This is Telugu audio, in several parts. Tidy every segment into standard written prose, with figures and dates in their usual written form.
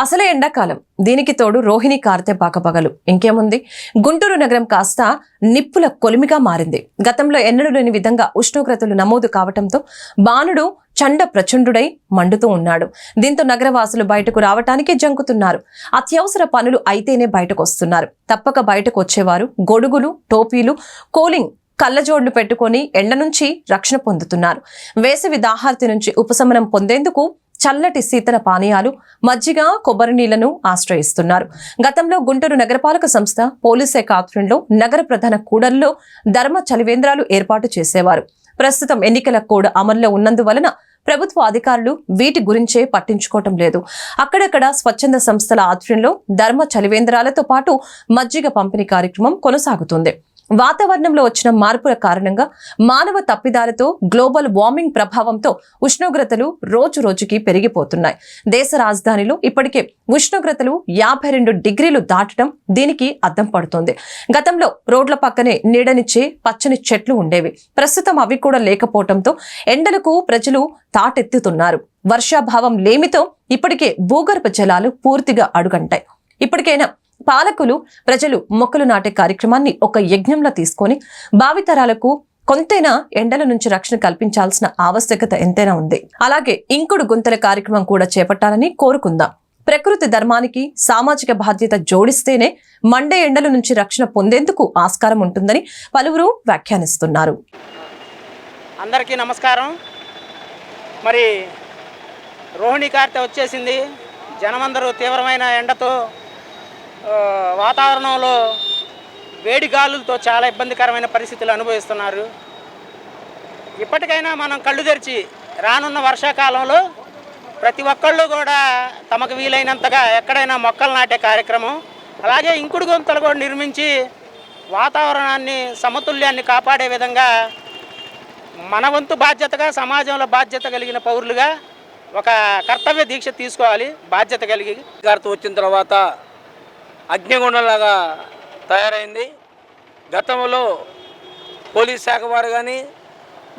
అసలే ఎండాకాలం, దీనికి తోడు రోహిణి కార్తె పాకపగలు. ఇంకేముంది, గుంటూరు నగరం కాస్త నిప్పుల కొలిమిగా మారింది. గతంలో ఎన్నడూ లేని విధంగా ఉష్ణోగ్రతలు నమోదు కావడంతో బాణుడు చండ ప్రచండుడై మండుతూ ఉన్నాడు. దీంతో నగరవాసులు బయటకు రావటానికి జంకుతున్నారు. అత్యవసర పనులు అయితేనే బయటకు వస్తున్నారు. తప్పక బయటకు వచ్చేవారు గొడుగులు, టోపీలు, కూలింగ్ కళ్ళజోడ్లు పెట్టుకొని ఎండ నుంచి రక్షణ పొందుతున్నారు. వేసవి దాహార్తి నుంచి ఉపశమనం పొందేందుకు చల్లటి శీతల పానీయాలు, మజ్జిగ, కొబ్బరి నీళ్లను ఆశ్రయిస్తున్నారు. గతంలో గుంటూరు నగరపాలక సంస్థ, పోలీస్ శాఖ ఆధ్వర్యంలో నగర ప్రధాన కూడల్లో ధర్మ చలివేంద్రాలు ఏర్పాటు చేసేవారు. ప్రస్తుతం ఎన్నికల కోడ్ అమల్లో ఉన్నందువలన ప్రభుత్వ అధికారులు వీటి గురించే పట్టించుకోవటం లేదు. అక్కడక్కడ స్వచ్ఛంద సంస్థల ఆధ్వర్యంలో ధర్మ చలివేంద్రాలతో పాటు మజ్జిగ పంపిణీ కార్యక్రమం కొనసాగుతుంది. వాతావరణంలో వచ్చిన మార్పుల కారణంగా మానవ తప్పిదాలతో గ్లోబల్ వార్మింగ్ ప్రభావంతో ఉష్ణోగ్రతలు రోజు రోజుకి పెరిగిపోతున్నాయి. దేశ రాజధానిలో ఇప్పటికే ఉష్ణోగ్రతలు 52 డిగ్రీలు దాటడం దీనికి అద్దం పడుతోంది. గతంలో రోడ్ల పక్కనే నీడనిచ్చే పచ్చని చెట్లు ఉండేవి. ప్రస్తుతం అవి కూడా లేకపోవడంతో ఎండలకు ప్రజలు తాటెత్తుతున్నారు. వర్షాభావం లేమితో ఇప్పటికే భూగర్భ జలాలు పూర్తిగా అడుగంటాయి. ఇప్పటికైనా పాలకులు ప్రజలు మొక్కలు నాటే కార్యక్రమాన్ని ఒక యజ్ఞంలా తీసుకొని భావితరాలకు కొంతైనా ఎండల నుంచి రక్షణ కల్పించాల్సిన ఆవశ్యకత ఎంతైనా ఉంది. అలాగే ఇంకుడు గుంతల కార్యక్రమం కూడా చేపట్టాలని కోరుకుందాం. ప్రకృతి ధర్మానికి సామాజిక బాధ్యత జోడిస్తేనే మండే ఎండల నుంచి రక్షణ పొందేందుకు ఆస్కారం ఉంటుందని పలువురు వ్యాఖ్యానిస్తున్నారు. అందరికీ నమస్కారం. మరి రోహిణి కార్తె వచ్చేసింది. జనమందరూ తీవ్రమైన ఎండతో, వాతావరణంలో వేడి గాలులతో చాలా ఇబ్బందికరమైన పరిస్థితులు అనుభవిస్తున్నారు. ఇప్పటికైనా మనం కళ్ళు తెరిచి రానున్న వర్షాకాలంలో ప్రతి ఒక్కళ్ళు కూడా తమకు వీలైనంతగా ఎక్కడైనా మొక్కలు నాటే కార్యక్రమం, అలాగే ఇంకుడు గుంతలు కూడా నిర్మించి వాతావరణాన్ని సమతుల్యాన్ని కాపాడే విధంగా మన వంతు బాధ్యతగా, సమాజంలో బాధ్యత కలిగిన పౌరులుగా ఒక కర్తవ్య దీక్ష తీసుకోవాలి. బాధ్యత కలిగి కార్తె వచ్చిన తర్వాత అగ్నిగుండంలాగా తయారైంది. గతంలో పోలీస్ శాఖ వారు కానీ,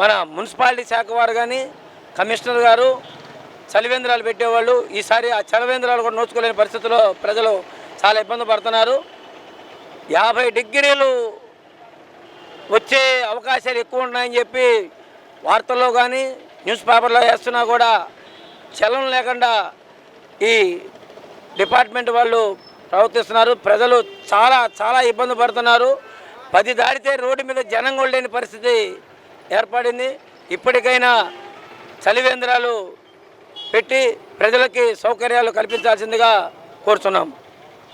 మన మున్సిపాలిటీ శాఖ వారు కానీ, కమిషనర్ గారు చలివేంద్రాలు పెట్టేవాళ్ళు. ఈసారి ఆ చలివేంద్రాలు కూడా నోచుకోలేని పరిస్థితుల్లో ప్రజలు చాలా ఇబ్బంది పడుతున్నారు. 50 డిగ్రీలు వచ్చే అవకాశాలు ఎక్కువ ఉన్నాయని చెప్పి వార్తల్లో కానీ న్యూస్ పేపర్లో వేస్తున్నా కూడా చలనం లేకుండా ఈ డిపార్ట్మెంట్ వాళ్ళు ప్రవర్తిస్తున్నారు. ప్రజలు చాలా చాలా ఇబ్బంది పడుతున్నారు. 10 దాటితే రోడ్డు మీద జనం కూడా లేని పరిస్థితి ఏర్పడింది. ఇప్పటికైనా చలివేంద్రాలు పెట్టి ప్రజలకి సౌకర్యాలు కల్పించాల్సిందిగా కోరుతున్నాం.